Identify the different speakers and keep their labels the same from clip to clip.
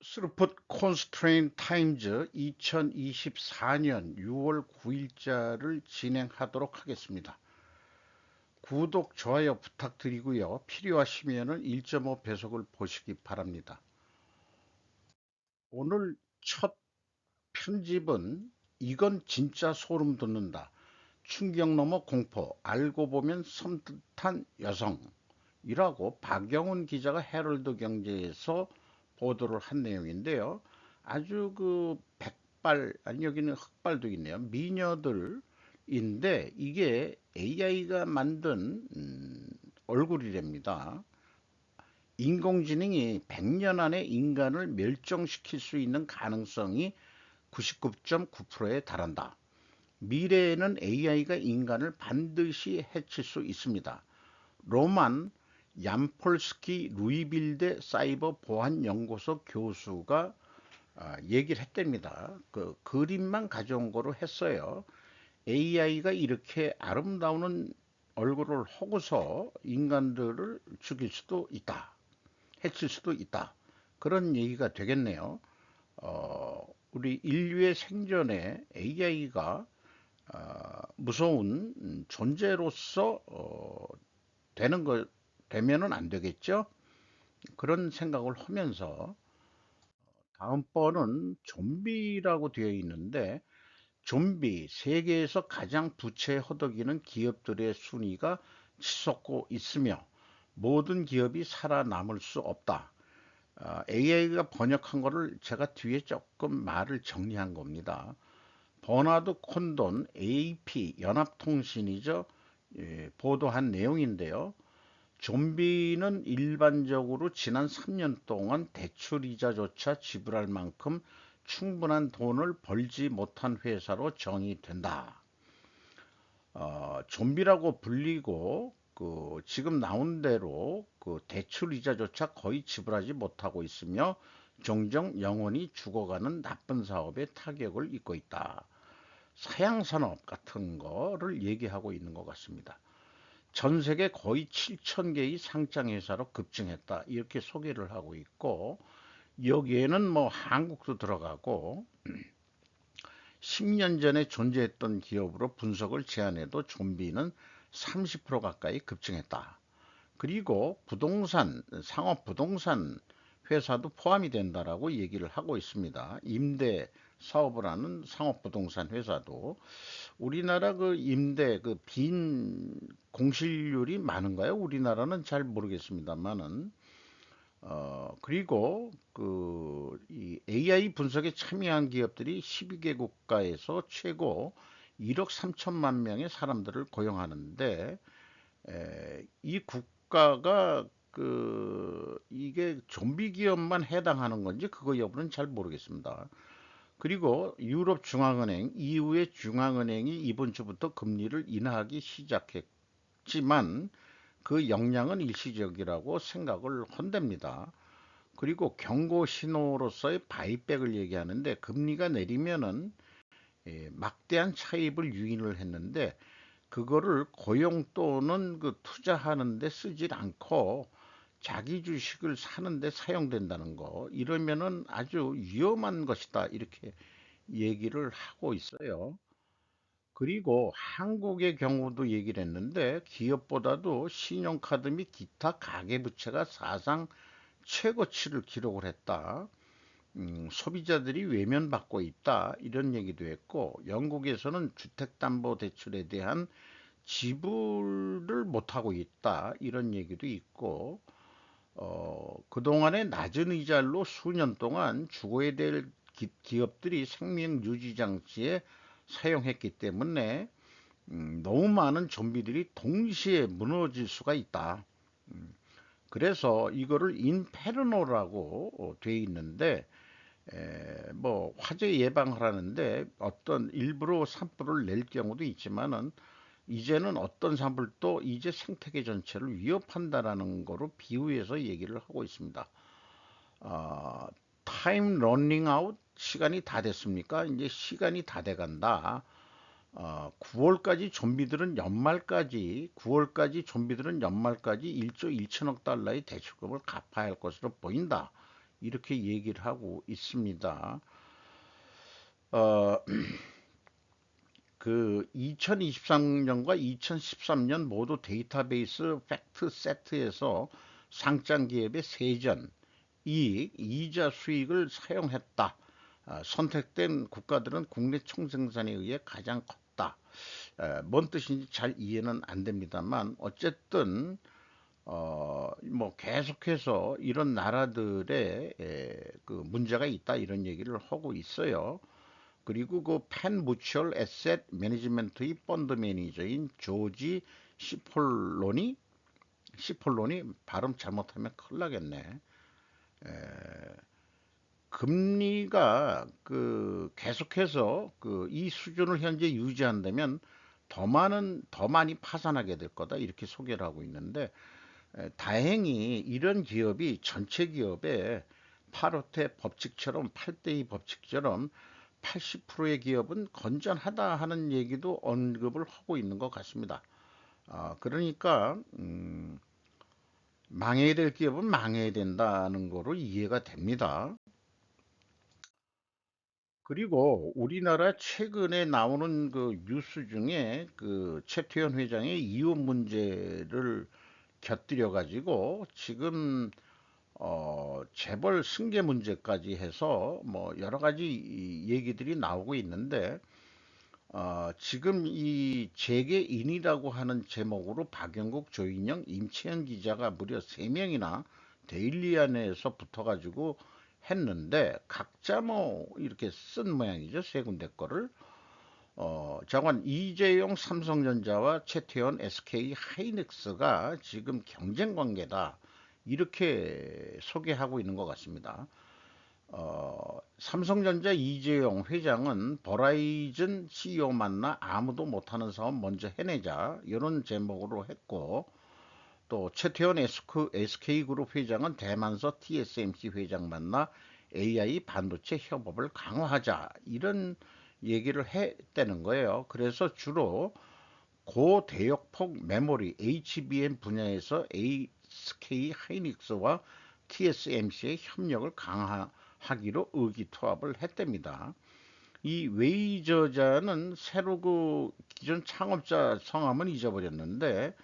Speaker 1: 스루풋 콘스트레인 타임즈 2024년 6월 9일자를 진행하도록 하겠습니다. 구독, 좋아요 부탁드리고요. 필요하시면 1.5배속을 보시기 바랍니다. 오늘 첫 편집은 이건 진짜 소름 돋는다. 충격 넘어 공포, 알고 보면 섬뜩한 여성이라고 박영훈 기자가 헤럴드 경제에서 보도를 한 내용인데요. 아주 그 백발, 아니 여기는 흑발도 있네요. 미녀들인데 이게 AI가 만든 얼굴이랍니다. 인공지능이 100년 안에 인간을 멸종시킬 수 있는 가능성이 99.9%에 달한다. 미래에는 AI가 인간을 반드시 해칠 수 있습니다. 로만 얌폴스키 루이빌대 사이버 보안 연구소 교수가 얘기를 했답니다. 그 그림만 가져온 거로 했어요. AI가 이렇게 아름다운 얼굴을 하고서 인간들을 죽일 수도 있다. 해칠 수도 있다. 그런 얘기가 되겠네요. 우리 인류의 생존에 AI가 무서운 존재로서 되는 거 되면은 안 되겠죠? 그런 생각을 하면서 다음번은 좀비라고 되어 있는데 좀비 세계에서 가장 부채 허덕이는 기업들의 순위가 치솟고 있으며 모든 기업이 살아남을 수 없다. AI가 번역한 거를 제가 뒤에 조금 말을 정리한 겁니다. 버나드 콘돈 AP 연합통신이죠. 보도한 내용인데요. 좀비는 일반적으로 지난 3년 동안 대출이자조차 지불할 만큼 충분한 돈을 벌지 못한 회사로 정의된다. 좀비라고 불리고 지금 나온 대로 그 대출이자조차 거의 지불하지 못하고 있으며 종종 영원히 죽어가는 나쁜 사업에 타격을 입고 있다. 사양산업 같은 거를 얘기하고 있는 것 같습니다. 전 세계 거의 7천 개의 상장 회사로 급증했다. 이렇게 소개를 하고 있고 여기에는 뭐 한국도 들어가고 10년 전에 존재했던 기업으로 분석을 제안해도 좀비는 30% 가까이 급증했다. 그리고 부동산, 상업 부동산 회사도 포함이 된다라고 얘기를 하고 있습니다. 임대 사업을 하는 상업 부동산 회사도 우리나라 그 임대 그 빈 공실률이 많은가요? 우리나라는 잘 모르겠습니다만은 그리고 이 AI 분석에 참여한 기업들이 12개 국가에서 최고 1억 3천만 명의 사람들을 고용하는데 이 국가가 이게 좀비 기업만 해당하는 건지 그거 여부는 잘 모르겠습니다. 그리고 유럽 중앙은행 이후에 중앙은행이 이번 주부터 금리를 인하하기 시작했지만 그 영향은 일시적이라고 생각을 한답니다. 그리고 경고 신호로서의 바이백을 얘기하는데 금리가 내리면은 막대한 차입을 유인을 했는데 그거를 고용 또는 그 투자하는 데 쓰질 않고 자기 주식을 사는 데 사용된다는 거 이러면은 아주 위험한 것이다 이렇게 얘기를 하고 있어요. 그리고 한국의 경우도 얘기를 했는데 기업보다도 신용카드 및 기타 가계부채가 사상 최고치를 기록을 했다. 소비자들이 외면받고 있다. 이런 얘기도 했고 영국에서는 주택담보대출에 대한 지불을 못하고 있다. 이런 얘기도 있고 그동안의 낮은 이자로 수년 동안 죽어야 될 기업들이 생명 유지 장치에 사용했기 때문에 너무 많은 좀비들이 동시에 무너질 수가 있다. 그래서 이거를 인페르노라고 돼 있는데 뭐 화재 예방하라는데 어떤 일부러 산불을 낼 경우도 있지만은 이제는 어떤 산불도 이제 생태계 전체를 위협한다라는 거로 비유해서 얘기를 하고 있습니다. 아, 타임 러닝 아웃 시간이 다 됐습니까? 이제 시간이 다 돼간다. 9월까지 좀비들은 연말까지 9월까지 좀비들은 연말까지 1조 1천억 달러의 대출금을 갚아야 할 것으로 보인다. 이렇게 얘기를 하고 있습니다. 어, 그 2023년과 2013년 모두 데이터베이스 팩트 세트에서 상장 기업의 세전, 이익, 이자 수익을 사용했다. 선택된 국가들은 국내 총생산에 의해 가장 컸다. 뭔 뜻인지 잘 이해는 안 됩니다만 어쨌든 뭐 계속해서 이런 나라들의 그 문제가 있다 이런 얘기를 하고 있어요. 그리고 그 펜 무추얼 에셋 매니지먼트의 펀드 매니저인 조지 시폴론이 발음 잘못하면 큰일 나겠네. 금리가 그 계속해서 그 이 수준을 현재 유지한다면 더 많이 파산하게 될 거다 이렇게 소개를 하고 있는데 다행히 이런 기업이 전체 기업의 파로테 법칙처럼 8대2 법칙처럼 80%의 기업은 건전하다 하는 얘기도 언급을 하고 있는 것 같습니다. 그러니까 망해야 될 기업은 망해야 된다는 거로 이해가 됩니다. 그리고 우리나라 최근에 나오는 그 뉴스 중에 그 최태원 회장의 이혼 문제를 곁들여 가지고 지금 재벌 승계 문제까지 해서 뭐 여러 가지 얘기들이 나오고 있는데 지금 이 재계인이라고 하는 제목으로 박영국, 조인영, 임채연 기자가 무려 3명이나 데일리안에서 붙어가지고 했는데 각자 뭐 이렇게 쓴 모양이죠. 세 군데 거를. 장관 이재용 삼성전자와 최태원 SK 하이닉스가 지금 경쟁 관계다. 이렇게 소개하고 있는 것 같습니다. 삼성전자 이재용 회장은 버라이즌 CEO 만나 아무도 못하는 사업 먼저 해내자 이런 제목으로 했고 또 최태원 SK그룹 회장은 대만서 TSMC 회장 만나 AI 반도체 협업을 강화하자 이런 얘기를 했다는 거예요. 그래서 주로 고대역폭 메모리 HBM 분야에서 SK 하이닉스와 TSMC의 협력을 강화하기로 의기투합을 했답니다. 이 웨이 저자는 새로 그 기존 창업자 성함은 잊어버렸는데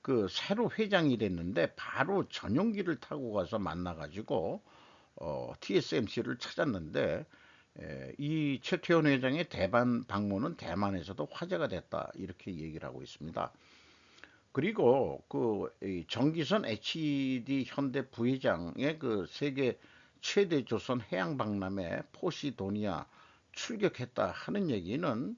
Speaker 1: 그 새로 회장이 됐는데 바로 전용기를 타고 가서 만나가지고 TSMC를 찾았는데 이 최태원 회장의 대만 방문은 대만에서도 화제가 됐다 이렇게 얘기를 하고 있습니다. 그리고 그 정기선 HD 현대 부회장의 그 세계 최대 조선 해양 박람회 포시도니아 출격했다 하는 얘기는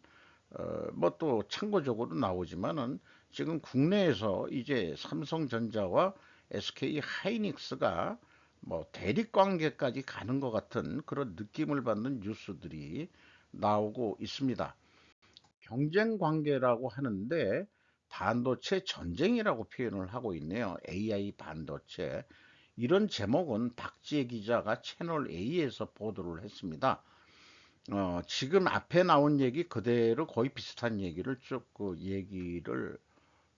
Speaker 1: 뭐 또 참고적으로 나오지만은 지금 국내에서 이제 삼성전자와 SK 하이닉스가 뭐 대립 관계까지 가는 것 같은 그런 느낌을 받는 뉴스들이 나오고 있습니다. 경쟁 관계라고 하는데 반도체 전쟁이라고 표현을 하고 있네요. AI 반도체. 이런 제목은 박지혜 기자가 채널 A에서 보도를 했습니다. 지금 앞에 나온 얘기 그대로 거의 비슷한 얘기를 쭉 그 얘기를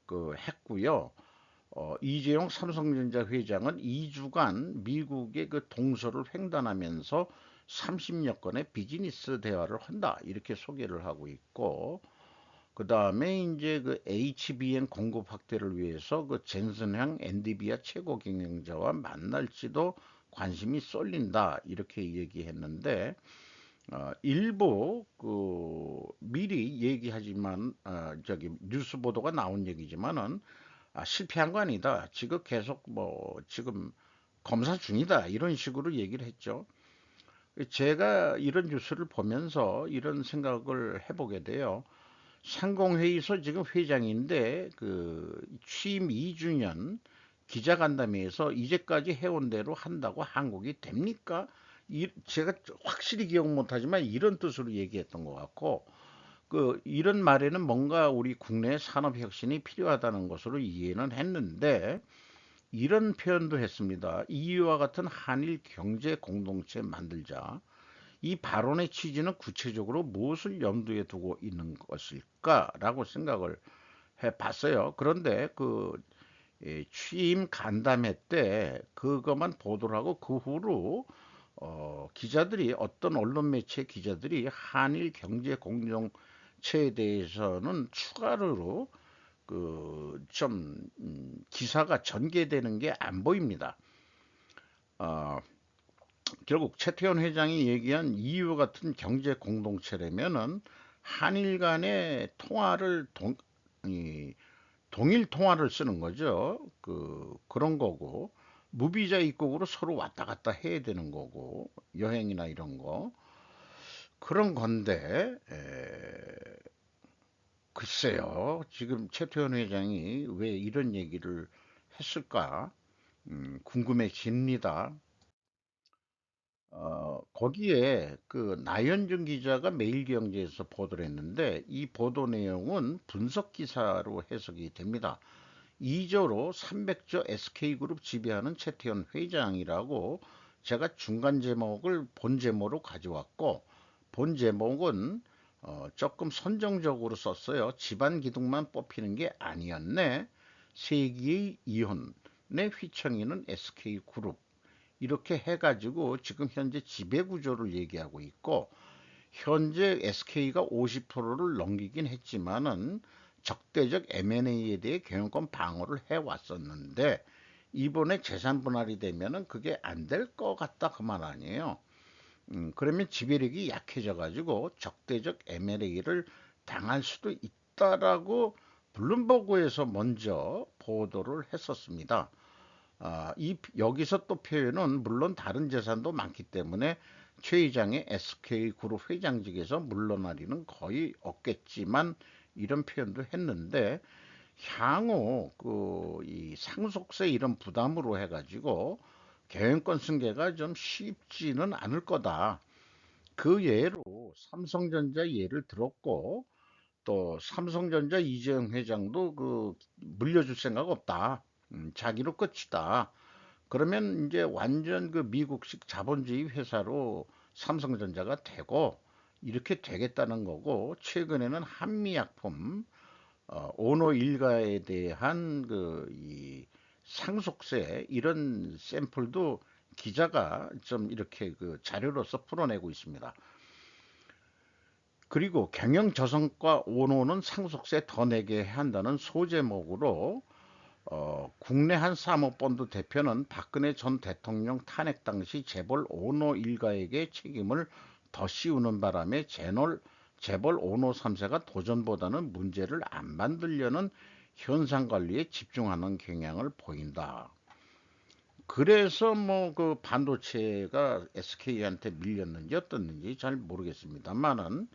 Speaker 1: 그 했고요. 이재용 삼성전자 회장은 2주간 미국의 그 동서를 횡단하면서 30여 건의 비즈니스 대화를 한다. 이렇게 소개를 하고 있고, 그 다음에 이제 그 HBM 공급 확대를 위해서 그 젠슨향 엔디비아 최고 경영자와 만날지도 관심이 쏠린다. 이렇게 얘기했는데, 일부 그 미리 얘기하지만 저기 뉴스 보도가 나온 얘기지만은 실패한 거 아니다. 지금 계속 뭐 지금 검사 중이다. 이런 식으로 얘기를 했죠. 제가 이런 뉴스를 보면서 이런 생각을 해보게 돼요. 상공회의소 지금 회장인데 그 취임 2주년 기자간담회에서 이제까지 해온 대로 한다고 한국이 됩니까? 제가 확실히 기억 못하지만 이런 뜻으로 얘기했던 것 같고 그 이런 말에는 뭔가 우리 국내 산업 혁신이 필요하다는 것으로 이해는 했는데 이런 표현도 했습니다. 이와 같은 한일 경제 공동체 만들자. 이 발언의 취지는 구체적으로 무엇을 염두에 두고 있는 것일까라고 생각을 해 봤어요. 그런데 그 취임 간담회 때 그것만 보도를 하고 그 후로 기자들이 어떤 언론 매체 기자들이 한일 경제 공동체에 대해서는 추가로 좀 기사가 전개되는 게 안 보입니다. 어, 결국 최태원 회장이 얘기한 EU 같은 경제 공동체라면은 한일 간의 통화를 동일 통화를 쓰는 거죠. 그런 거고 무비자 입국으로 서로 왔다 갔다 해야 되는 거고 여행이나 이런 거 그런 건데 글쎄요. 지금 최태원 회장이 왜 이런 얘기를 했을까 궁금해집니다. 거기에 나현준 기자가 매일경제에서 보도를 했는데 이 보도 내용은 분석 기사로 해석이 됩니다. 2조로 300조 SK그룹 지배하는 최태원 회장이라고 제가 중간 제목을 본 제목으로 가져왔고 본 제목은 조금 선정적으로 썼어요. 집안 기둥만 뽑히는 게 아니었네. 세기의 이혼의 휘청이는 SK그룹. 이렇게 해가지고 지금 현재 지배 구조를 얘기하고 있고 현재 SK가 50%를 넘기긴 했지만은 적대적 M&A에 대해 경영권 방어를 해왔었는데 이번에 재산 분할이 되면은 그게 안 될 것 같다 그 말 아니에요. 그러면 지배력이 약해져 가지고 적대적 M&A를 당할 수도 있다라고 블룸버그에서 먼저 보도를 했었습니다. 여기서 또 표현은 물론 다른 재산도 많기 때문에 최 회장의 SK그룹 회장직에서 물러나리는 거의 없겠지만 이런 표현도 했는데 향후 이 상속세 이런 부담으로 해가지고 경영권 승계가 좀 쉽지는 않을 거다. 그 예로 삼성전자 예를 들었고 또 삼성전자 이재용 회장도 물려줄 생각 없다. 자기로 끝이다. 그러면 이제 완전 미국식 자본주의 회사로 삼성전자가 되고 이렇게 되겠다는 거고 최근에는 한미약품 오노 일가에 대한 이 상속세 이런 샘플도 기자가 좀 이렇게 자료로서 풀어내고 있습니다. 그리고 경영저성과 오노는 상속세 더 내게 한다는 소제목으로 국내 한 사모펀드 대표는 박근혜 전 대통령 탄핵 당시 재벌 오노 일가에게 책임을 더 씌우는 바람에 재벌 오노 3세가 도전보다는 문제를 안 만들려는 현상 관리에 집중하는 경향을 보인다. 그래서 뭐 반도체가 SK한테 밀렸는지 어떻는지 잘 모르겠습니다만은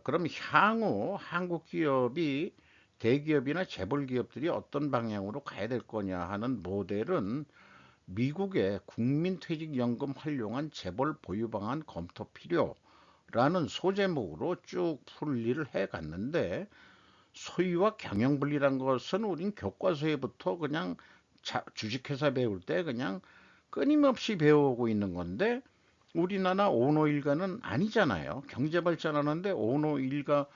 Speaker 1: 그럼 향후 한국 기업이 대기업이나 재벌 기업들이 어떤 방향으로 가야 될 거냐 하는 모델은 미국의 국민퇴직연금 활용한 재벌 보유 방안 검토 필요라는 소제목으로 쭉 풀이를 해 갔는데 소유와 경영 분리란 것은 우린 교과서에부터 그냥 주식회사 배울 때 그냥 끊임없이 배우고 있는 건데 우리나라 오노 일가는 아니잖아요. 경제 발전하는데 오노 일가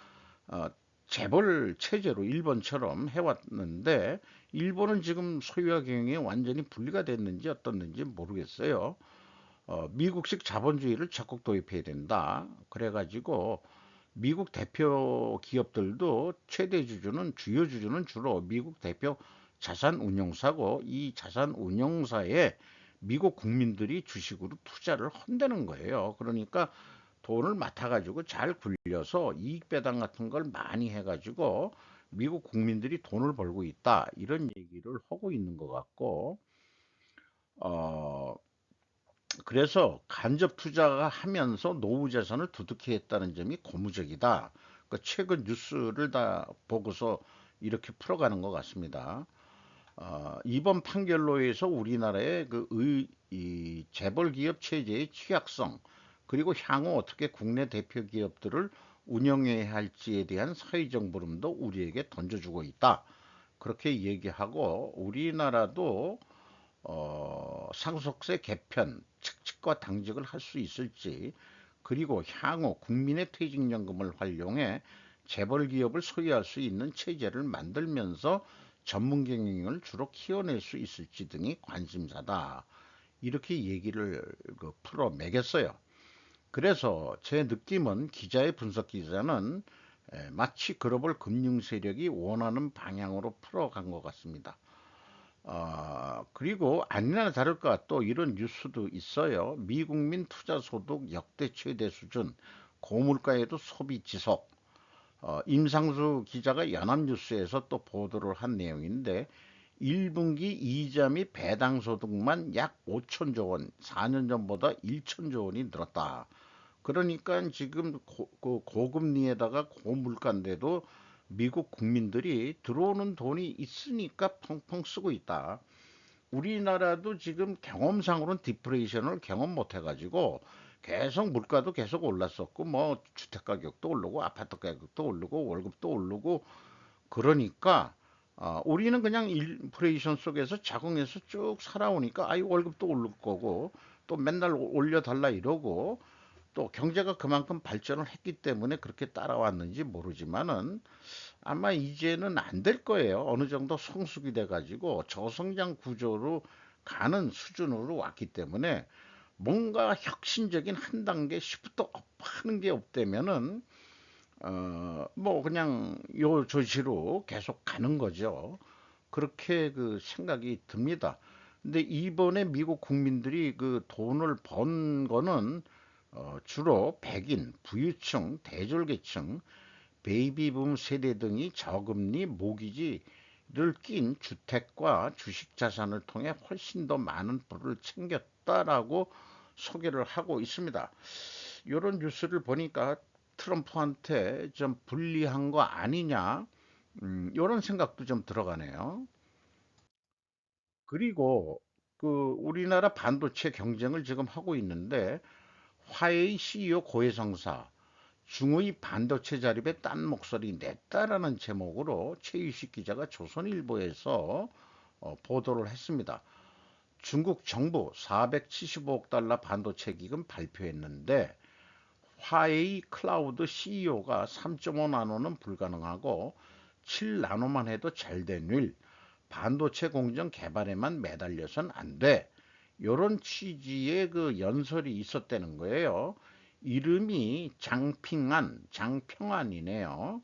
Speaker 1: 어, 재벌 체제로 일본처럼 해왔는데 일본은 지금 소유와 경영이 완전히 분리가 됐는지 어떻는지 모르겠어요. 미국식 자본주의를 적극 도입해야 된다. 그래가지고 미국 대표 기업들도 최대 주주는 주요 주주는 주로 미국 대표 자산 운용사고 이 자산 운용사에 미국 국민들이 주식으로 투자를 한다는 거예요. 그러니까 돈을 맡아가지고 잘 굴려서 이익 배당 같은 걸 많이 해가지고 미국 국민들이 돈을 벌고 있다. 이런 얘기를 하고 있는 것 같고, 어, 그래서 간접 투자가 하면서 노후 자산을 두둑히 했다는 점이 고무적이다. 최근 뉴스를 다 보고서 이렇게 풀어가는 것 같습니다. 이번 판결로 해서 우리나라의 이 재벌 기업 체제의 취약성, 그리고 향후 어떻게 국내 대표 기업들을 운영해야 할지에 대한 사회적 물음도 우리에게 던져주고 있다. 그렇게 얘기하고 우리나라도 상속세 개편, 측직과 당직을 할 수 있을지, 그리고 향후 국민의 퇴직연금을 활용해 재벌 기업을 소유할 수 있는 체제를 만들면서 전문 경영을 주로 키워낼 수 있을지 등이 관심사다. 이렇게 얘기를 풀어 매겼어요. 그래서 제 느낌은 기자의 분석 기자는 마치 글로벌 금융 세력이 원하는 방향으로 풀어간 것 같습니다. 그리고 아니나 다를까 또 이런 뉴스도 있어요. 미국민 투자 소득 역대 최대 수준, 고물가에도 소비 지속. 임상수 기자가 연합뉴스에서 또 보도를 한 내용인데 1분기 이자 및 배당 소득만 약 5천조 원, 4년 전보다 1천조 원이 늘었다. 그러니까 지금 고금리에다가 고물가인데도 미국 국민들이 들어오는 돈이 있으니까 펑펑 쓰고 있다. 우리나라도 지금 경험상으로는 디프레이션을 경험 못 해가지고 계속 물가도 계속 올랐었고 뭐 주택 가격도 오르고 아파트 가격도 오르고 월급도 오르고 그러니까 우리는 그냥 인플레이션 속에서 적응해서 쭉 살아오니까 아이 월급도 오를 거고 또 맨날 올려달라 이러고 또 경제가 그만큼 발전을 했기 때문에 그렇게 따라왔는지 모르지만은 아마 이제는 안 될 거예요. 어느 정도 성숙이 돼가지고 저성장 구조로 가는 수준으로 왔기 때문에 뭔가 혁신적인 한 단계 시프트 업 하는 게 없다면은 뭐 그냥 요 조시로 계속 가는 거죠. 그렇게 그 생각이 듭니다. 근데 이번에 미국 국민들이 그 돈을 번 거는 주로 백인, 부유층, 대졸계층, 베이비붐 세대 등이 저금리 모기지를 낀 주택과 주식 자산을 통해 훨씬 더 많은 부를 챙겼다라고 소개를 하고 있습니다. 이런 뉴스를 보니까 트럼프한테 좀 불리한 거 아니냐, 이런 생각도 좀 들어가네요. 그리고 그 우리나라 반도체 경쟁을 지금 하고 있는데 화웨이 CEO 고해성사 중의 반도체 자립에 딴 목소리 냈다라는 제목으로 최유식 기자가 조선일보에서 보도를 했습니다. 중국 정부 475억 달러 반도체 기금 발표했는데 화웨이 클라우드 CEO가 3.5 나노는 불가능하고 7 나노만 해도 잘 된 일, 반도체 공정 개발에만 매달려선 안 돼. 요런 취지의 그 연설이 있었다는 거예요. 이름이 장평안이네요.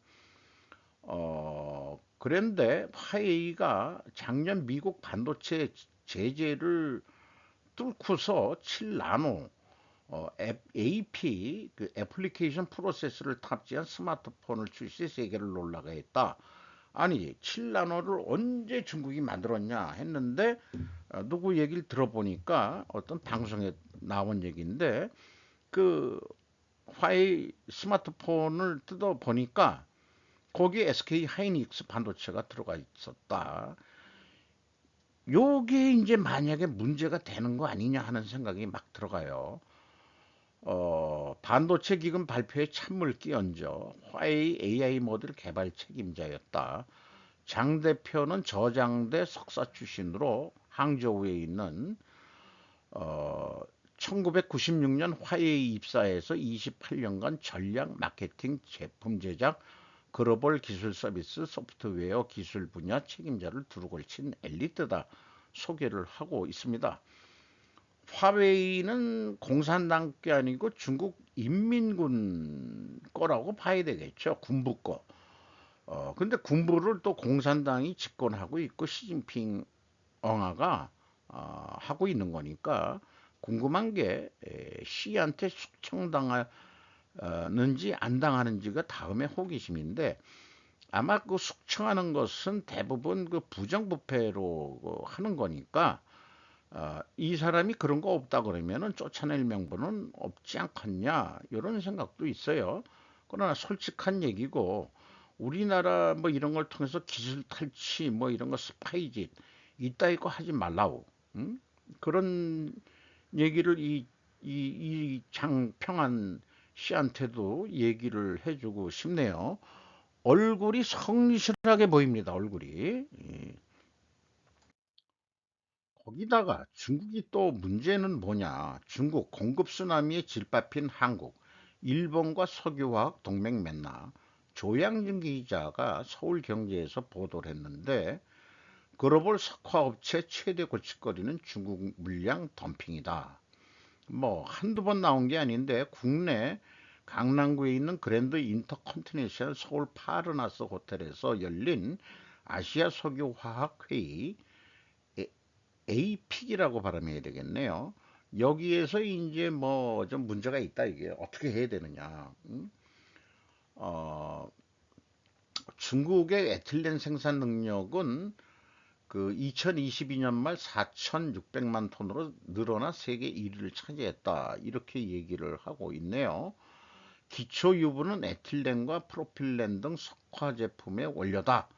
Speaker 1: 그런데 화웨이가 작년 미국 반도체 제재를 뚫고서 7나노 AP 그 애플리케이션 프로세스를 탑재한 스마트폰을 출시 세계를 놀라게 했다. 아니 7나노를 언제 중국이 만들었냐 했는데 누구 얘기를 들어보니까 어떤 방송에 나온 얘기인데 그 화웨이 스마트폰을 뜯어 보니까 거기에 SK 하이닉스 반도체가 들어가 있었다. 요게 이제 만약에 문제가 되는 거 아니냐 하는 생각이 막 들어가요. 반도체 기금 발표에 찬물 끼얹어 화웨이 AI 모듈 개발 책임자였다. 장 대표는 저장대 석사 출신으로 항저우에 있는 어, 1996년 화웨이 입사해서 28년간 전략 마케팅 제품 제작 글로벌 기술 서비스 소프트웨어 기술 분야 책임자를 두루 걸친 엘리트다 소개를 하고 있습니다. 화웨이는 공산당 게 아니고 중국 인민군 거라고 봐야 되겠죠. 군부 거. 근데 군부를 또 공산당이 집권하고 있고 시진핑 엉아가 하고 있는 거니까 궁금한 게 시한테 숙청당하는지 안 당하는지가 다음에 호기심인데 아마 그 숙청하는 것은 대부분 그 부정부패로 하는 거니까 이 사람이 그런 거 없다 그러면은 쫓아낼 명분은 없지 않겠냐 이런 생각도 있어요. 그러나 솔직한 얘기고 우리나라 뭐 이런 걸 통해서 기술 탈취 뭐 이런 거 스파이짓 이따위 거 하지 말라고 응? 그런 얘기를 이 장평한 씨한테도 얘기를 해주고 싶네요. 얼굴이 성실하게 보입니다. 얼굴이. 거기다가 중국이 또 문제는 뭐냐? 중국 공급 쓰나미에 질밥힌 한국, 일본과 석유화학 동맹 맺나? 조양진 기자가 서울경제에서 보도를 했는데 글로벌 석화업체 최대 골칫거리는 중국 물량 덤핑이다. 뭐 한두 번 나온 게 아닌데 국내 강남구에 있는 그랜드 인터컨티넨셜 서울 파르나스 호텔에서 열린 아시아 석유화학 회의 APIC이라고 발음해야 되겠네요. 여기에서 이제 뭐 좀 문제가 있다 이게 어떻게 해야 되느냐. 어, 중국의 에틸렌 생산 능력은 그 2022년 말 4,600만 톤으로 늘어나 세계 1위를 차지했다. 이렇게 얘기를 하고 있네요. 기초 유부는 에틸렌과 프로필렌 등 석화 제품의 원료다.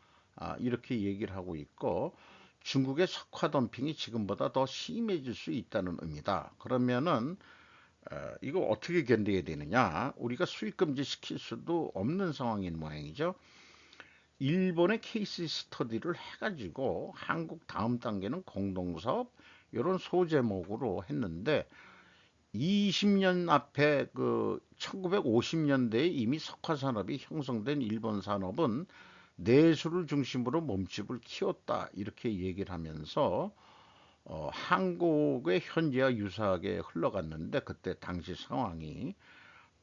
Speaker 1: 이렇게 얘기를 하고 있고 중국의 석화 덤핑이 지금보다 더 심해질 수 있다는 의미다. 그러면은 이거 어떻게 견뎌야 되느냐? 우리가 수입 금지 시킬 수도 없는 상황인 모양이죠. 일본의 케이스 스터디를 해가지고 한국 다음 단계는 공동사업 이런 소제목으로 했는데 20년 앞에 그 1950년대에 이미 석화 산업이 형성된 일본 산업은 내수를 중심으로 몸집을 키웠다 이렇게 얘기를 하면서 한국의 현재와 유사하게 흘러갔는데 그때 당시 상황이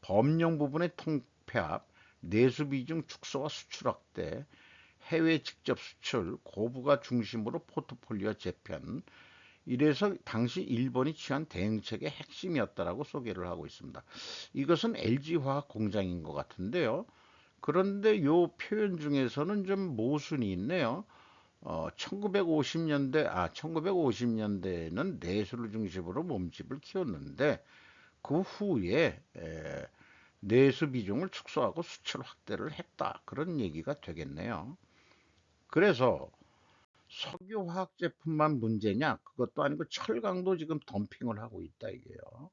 Speaker 1: 법령 부분의 통폐합, 내수 비중 축소와 수출 확대, 해외 직접 수출, 고부가 중심으로 포트폴리오 재편, 이래서 당시 일본이 취한 대응책의 핵심이었다라고 소개를 하고 있습니다. 이것은 LG화학 공장인 것 같은데요. 그런데 요 표현 중에서는 좀 모순이 있네요. 1950년대는 내수를 중심으로 몸집을 키웠는데 그 후에 내수 비중을 축소하고 수출 확대를 했다. 그런 얘기가 되겠네요. 그래서 석유화학 제품만 문제냐? 그것도 아니고 철강도 지금 덤핑을 하고 있다 이게요.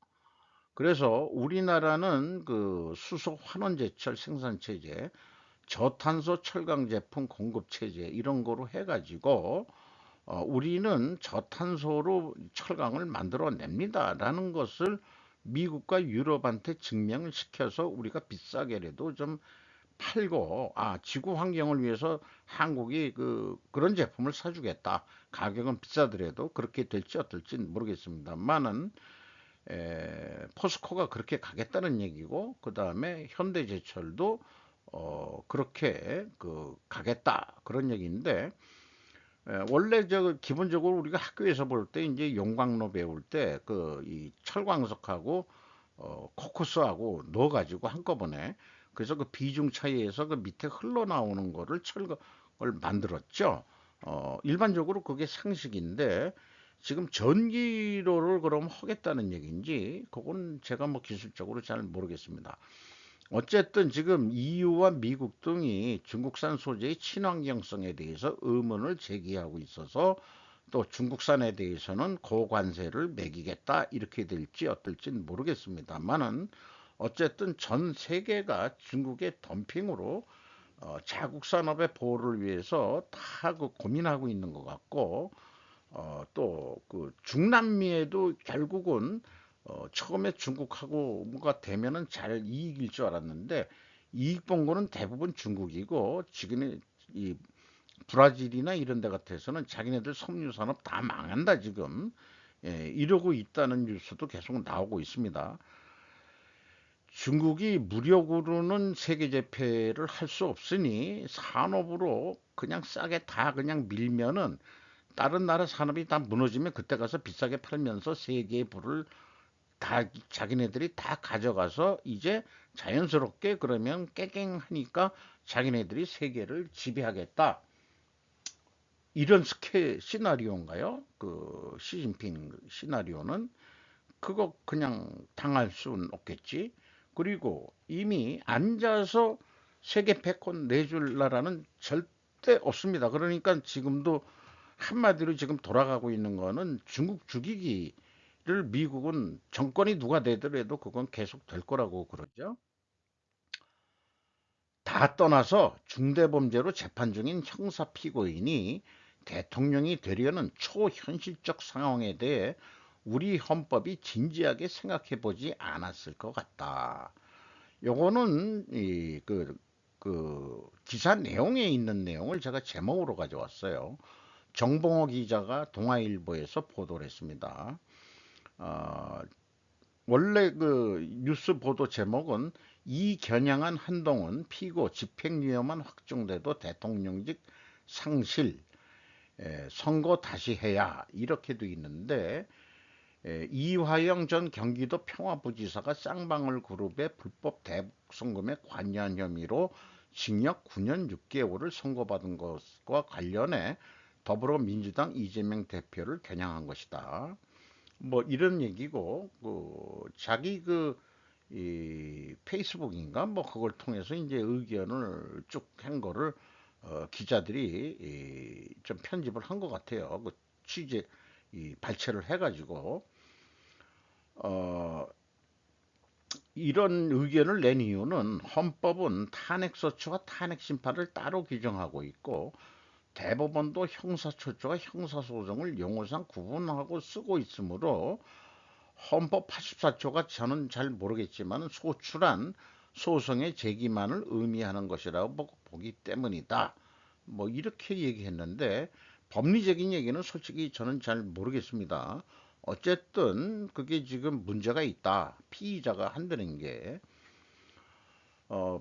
Speaker 1: 그래서 우리나라는 그 수소 환원 제철 생산 체제, 저탄소 철강 제품 공급 체제 이런 거로 해가지고 우리는 저탄소로 철강을 만들어냅니다라는 것을 미국과 유럽한테 증명을 시켜서 우리가 비싸게라도 좀 팔고 지구 환경을 위해서 한국이 그런 제품을 사주겠다. 가격은 비싸더라도 그렇게 될지 어떨지 모르겠습니다만은 포스코가 그렇게 가겠다는 얘기고 그 다음에 현대제철도 그렇게 가겠다 그런 얘기인데 원래 저 기본적으로 우리가 학교에서 볼 때 이제 용광로 배울 때 그 이 철광석하고 코쿠스하고 넣어가지고 한꺼번에 그래서 그 비중 차이에서 그 밑에 흘러나오는 거를 철을 만들었죠. 일반적으로 그게 상식인데 지금 전기로를 그럼 하겠다는 얘기인지 그건 제가 뭐 기술적으로 잘 모르겠습니다. 어쨌든 지금 EU와 미국 등이 중국산 소재의 친환경성에 대해서 의문을 제기하고 있어서 또 중국산에 대해서는 고관세를 매기겠다 이렇게 될지 어떨지는 모르겠습니다만은 어쨌든 전 세계가 중국의 덤핑으로 자국 산업의 보호를 위해서 다 고민하고 있는 것 같고 또 그 중남미에도 결국은 처음에 중국하고 뭐가 되면은 잘 이익일 줄 알았는데 이익 본 거는 대부분 중국이고 지금 이 브라질이나 이런 데 같아서는 자기네들 섬유 산업 다 망한다 지금 이러고 있다는 뉴스도 계속 나오고 있습니다. 중국이 무력으로는 세계 제패를 할 수 없으니 산업으로 그냥 싸게 다 그냥 밀면은 다른 나라 산업이 다 무너지면 그때 가서 비싸게 팔면서 세계의 부를 다 자기네들이 다 가져가서 이제 자연스럽게 그러면 깨갱하니까 자기네들이 세계를 지배하겠다. 이런 시나리오인가요? 그 시진핑 시나리오는 그거 그냥 당할 수는 없겠지. 그리고 이미 앉아서 세계 패권 내줄 나라는 절대 없습니다. 그러니까 지금도 한마디로 지금 돌아가고 있는 거는 중국 죽이기를 미국은 정권이 누가 되더라도 그건 계속 될 거라고 그러죠. 다 떠나서 중대범죄로 재판 중인 형사 피고인이 대통령이 되려는 초현실적 상황에 대해 우리 헌법이 진지하게 생각해 보지 않았을 것 같다. 요거는 그 기사 내용에 있는 내용을 제가 제목으로 가져왔어요. 정봉호 기자가 동아일보에서 보도를 했습니다. 어, 원래 그 뉴스 보도 제목은 이겨냥한 한동훈 피고 집행유예만 확정돼도 대통령직 상실, 선거 다시 해야 이렇게 돼 있는데 이화영 전 경기도 평화부지사가 쌍방울 그룹의 불법 대북 송금에 관여한 혐의로 징역 9년 6개월을 선고받은 것과 관련해 더불어민주당 이재명 대표를 겨냥한 것이다. 뭐 이런 얘기고 자기 이 페이스북인가 뭐 그걸 통해서 이제 의견을 쭉 한 거를 기자들이 좀 편집을 한 것 같아요. 그 취재 발췌를 해가지고 어, 이런 의견을 낸 이유는 헌법은 탄핵소추와 탄핵심판을 따로 규정하고 있고 대법원도 형사소추와 형사소송을 용어상 구분하고 쓰고 있으므로 헌법 84조가 저는 잘 모르겠지만 소추란 소송의 제기만을 의미하는 것이라고 보기 때문이다. 뭐 이렇게 얘기했는데 법리적인 얘기는 솔직히 저는 잘 모르겠습니다. 어쨌든 그게 지금 문제가 있다. 피의자가 한다는 게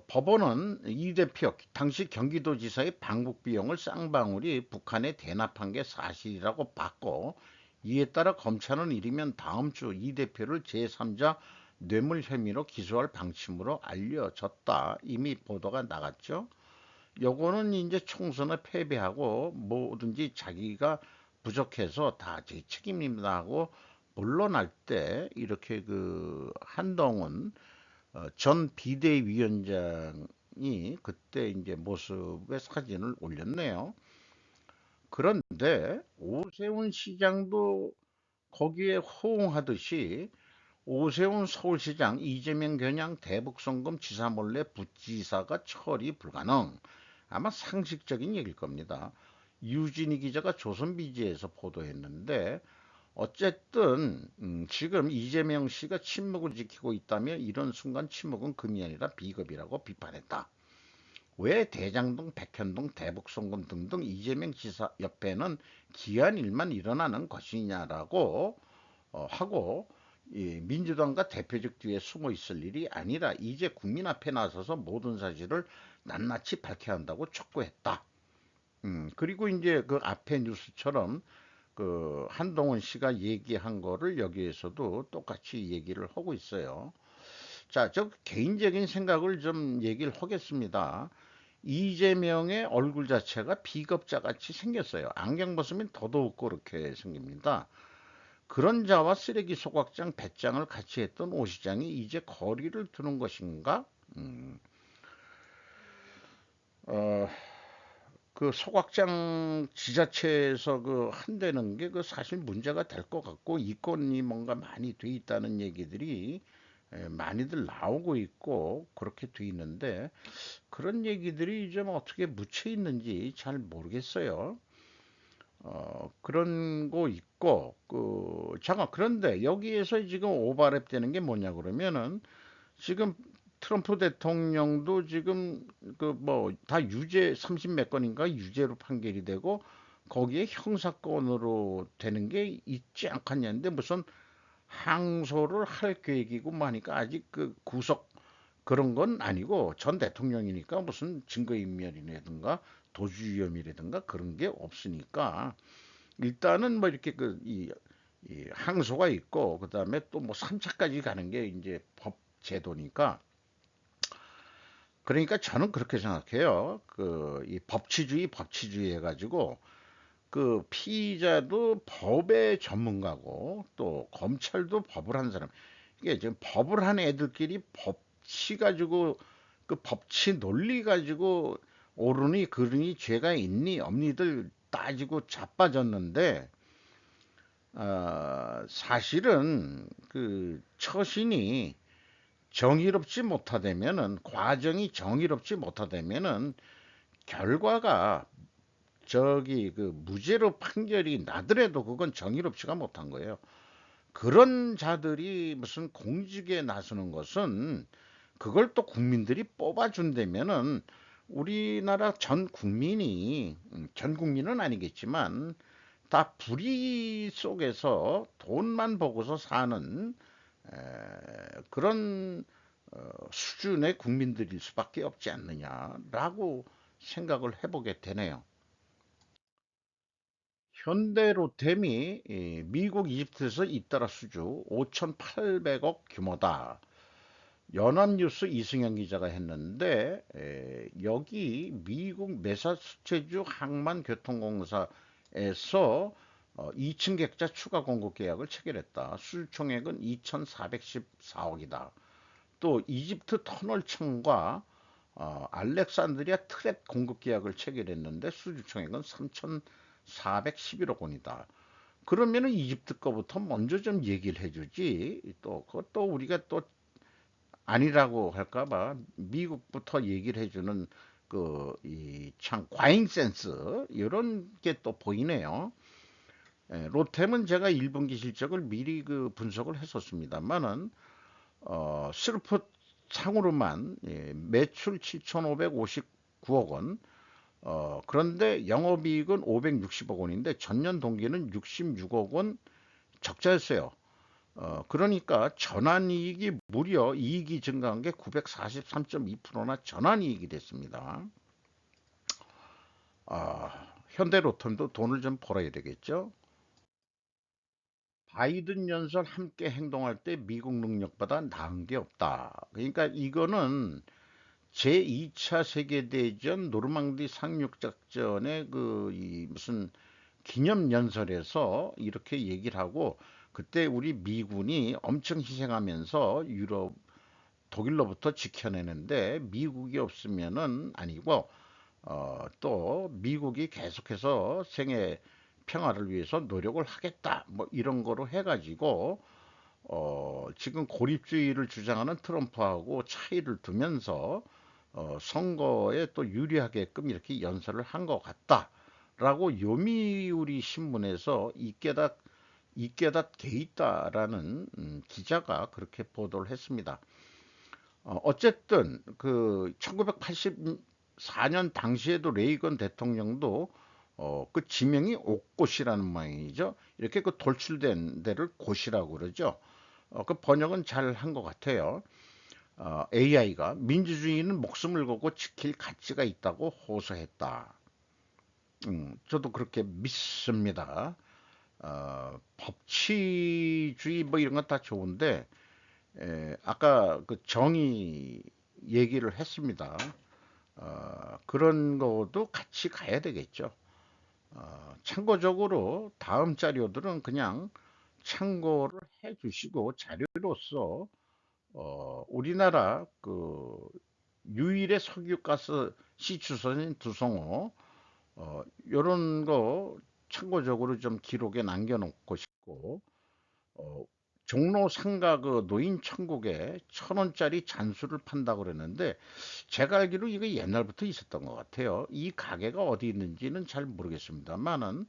Speaker 1: 법원은 이 대표 당시 경기도지사의 방북 비용을 쌍방울이 북한에 대납한 게 사실이라고 봤고 이에 따라 검찰은 이르면 다음 주 이 대표를 제3자 뇌물 혐의로 기소할 방침으로 알려졌다. 이미 보도가 나갔죠. 요거는 이제 총선에 패배하고 뭐든지 자기가 부족해서 다 제 책임입니다 하고 물러날 때 이렇게 그 한동훈 전 비대위원장이 그때 이제 모습의 사진을 올렸네요. 그런데 오세훈 시장도 거기에 호응하듯이 오세훈 서울시장 이재명 겨냥 대북송금 지사 몰래 부지사가 처리 불가능. 아마 상식적인 얘기일 겁니다. 유진희 기자가 조선비지에서 보도했는데 어쨌든 지금 이재명 씨가 침묵을 지키고 있다며 이런 순간 침묵은 금이 아니라 비겁이라고 비판했다. 왜 대장동, 백현동, 대북송금 등등 이재명 지사 옆에는 기한 일만 일어나는 것이냐라고 하고 민주당과 대표적 뒤에 숨어 있을 일이 아니라 이제 국민 앞에 나서서 모든 사실을 낱낱이 밝혀야 한다고 촉구했다. 그리고 이제 그 앞에 뉴스처럼 그 한동훈 씨가 얘기한 거를 여기에서도 똑같이 얘기를 하고 있어요. 자, 저 개인적인 생각을 좀 얘기를 하겠습니다. 이재명의 얼굴 자체가 비겁자 같이 생겼어요. 안경 벗으면 더더욱 그렇게 생깁니다. 그런 자와 쓰레기 소각장, 배짱을 같이 했던 오 시장이 이제 거리를 두는 것인가? 어, 그 소각장 지자체에서 그 한다는 게 그 사실 문제가 될 것 같고 이권이 뭔가 많이 돼 있다는 얘기들이 많이들 나오고 있고 그렇게 돼 있는데 그런 얘기들이 좀 어떻게 묻혀 있는지 잘 모르겠어요. 그런 거 있고 잠깐 그런데 여기에서 지금 오버랩 되는 게 뭐냐 그러면은 지금 트럼프 대통령도 지금 그 뭐 다 유죄 30 몇 건인가 유죄로 판결이 되고 거기에 형사건으로 되는 게 있지 않겠냐는데 무슨 항소를 할 계획이고 뭐 하니까 아직 그 구속 그런 건 아니고 전 대통령이니까 무슨 증거인멸이라든가 도주위험이라든가 그런 게 없으니까 일단은 뭐 이렇게 이 항소가 있고 그다음에 또 뭐 3차까지 가는 게 이제 법 제도니까 그러니까 저는 그렇게 생각해요. 이 법치주의 해가지고 그 피의자도 법의 전문가고 또 검찰도 법을 한 사람. 이게 지금 법을 한 애들끼리 법치 가지고 그 법치 논리 가지고 옳으니 그르니 죄가 있니 없니들 따지고 자빠졌는데 사실은 그 처신이 정의롭지 못하다면은 과정이 정의롭지 못하다면은 결과가 저기 그 무죄로 판결이 나더라도 그건 정의롭지가 못한 거예요. 그런 자들이 무슨 공직에 나서는 것은 그걸 또 국민들이 뽑아준다면은 우리나라 전 국민이 전 국민은 아니겠지만 다 불의 속에서 돈만 보고서 사는 그런 수준의 국민들일 수밖에 없지 않느냐라고 생각을 해보게 되네요. 현대로템이 미국 이집트에서 잇따라 수주 5,800억 규모다. 연합뉴스 이승현 기자가 했는데 여기 미국 매사추세츠 항만교통공사에서 2층 객차 추가 공급 계약을 체결했다. 수주 총액은 2,414억이다. 또 이집트 터널청과 알렉산드리아 트랩 공급 계약을 체결했는데 수주 총액은 3,411억 원이다. 그러면은 이집트 거부터 먼저 좀 얘기를 해주지. 또 그것도 우리가 또 아니라고 할까봐 미국부터 얘기를 해주는 그 이 참 과잉 센스 이런 게 또 보이네요. 로템은 제가 1분기 실적을 미리 그 분석을 했었습니다만은 슬프 상으로만 매출 7,559억 원, 그런데 영업이익은 560억 원인데 전년 동기는 66억 원 적자였어요. 그러니까 전환이익이 무려 이익이 증가한 게 943.2%나 전환이익이 됐습니다. 현대로템도 돈을 좀 벌어야 되겠죠. 바이든 연설 함께 행동할 때 미국 능력보다 나은 게 없다. 그러니까 이거는 제2차 세계대전 노르망디 상륙작전의 그 무슨 기념 연설에서 이렇게 얘기를 하고 그때 우리 미군이 엄청 희생하면서 유럽 독일로부터 지켜내는데 미국이 없으면은 아니고 또 미국이 계속해서 생애 평화를 위해서 노력을 하겠다 뭐 이런 거로 해가지고 지금 고립주의를 주장하는 트럼프하고 차이를 두면서 선거에 또 유리하게끔 이렇게 연설을 한 것 같다라고 요미우리 신문에서 이깨닫 게있다라는 기자가 그렇게 보도를 했습니다. 어쨌든 그 1984년 당시에도 레이건 대통령도 그 지명이 옥곳이라는 모양이죠. 이렇게 그 돌출된 데를 곳이라고 그러죠. 그 번역은 잘 한 것 같아요. AI가 민주주의는 목숨을 걸고 지킬 가치가 있다고 호소했다. 저도 그렇게 믿습니다. 법치주의 뭐 이런 건 다 좋은데 아까 그 정의 얘기를 했습니다. 그런 것도 같이 가야 되겠죠. 참고적으로 다음 자료들은 그냥 참고를 해 주시고 자료로서 우리나라 그 유일의 석유가스 시추선인 두성호 요런 거 참고적으로 좀 기록에 남겨놓고 싶고 어, 종로 상가 그 노인 천국에 1,000원짜리 잔수를 판다고 그랬는데 제가 알기로 이거 옛날부터 있었던 것 같아요. 이 가게가 어디 있는지는 잘 모르겠습니다만은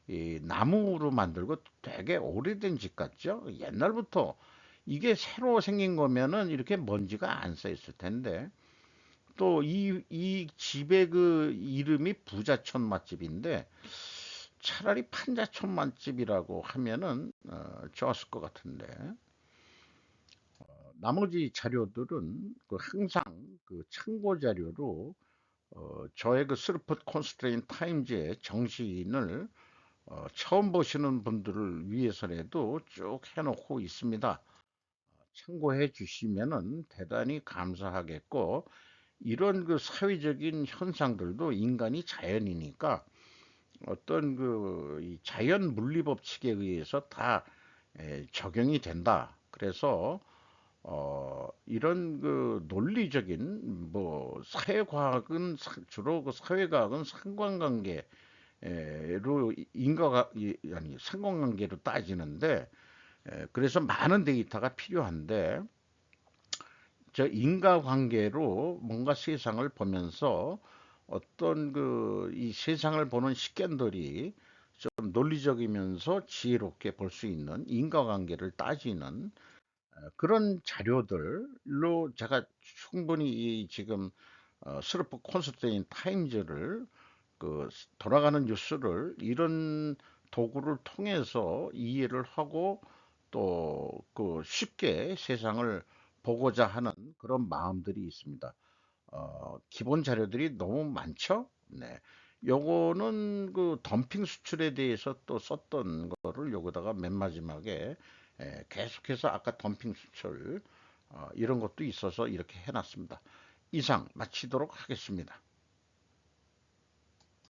Speaker 1: 이 나무로 만들고 되게 오래된 집 같죠? 옛날부터 이게 새로 생긴 거면은 이렇게 먼지가 안 쌓여 있을 텐데 또 이 집의 그 이름이 부자촌 맛집인데 차라리 판자촌 맛집이라고 하면은 좋았을 것 같은데 나머지 자료들은 그 항상 그 참고 자료로 저의 그 스루프 콘스트레인 타임즈의 정신을 처음 보시는 분들을 위해서라도 쭉 해놓고 있습니다. 참고해 주시면은 대단히 감사하겠고 이런 그 사회적인 현상들도 인간이 자연이니까 어떤 그이 자연 물리 법칙에 의해서 다 적용이 된다. 그래서 이런 그 논리적인 뭐 사회과학은 주로 그 사회과학은 상관관계로 아니 상관관계로 따지는데 그래서 많은 데이터가 필요한데 저 인과관계로 뭔가 세상을 보면서 어떤 그 이 세상을 보는 식견들이 좀 논리적이면서 지혜롭게 볼 수 있는 인과관계를 따지는 그런 자료들로 제가 충분히 지금 스르프 콘서트인 타임즈를 그 돌아가는 뉴스를 이런 도구를 통해서 이해를 하고 또 그 쉽게 세상을 보고자 하는 그런 마음들이 있습니다. 기본 자료들이 너무 많죠? 네. 요거는 그 덤핑 수출에 대해서 또 썼던 거를 여기다가 맨 마지막에 계속해서 아까 덤핑 수출 이런 것도 있어서 이렇게 해놨습니다. 이상 마치도록 하겠습니다.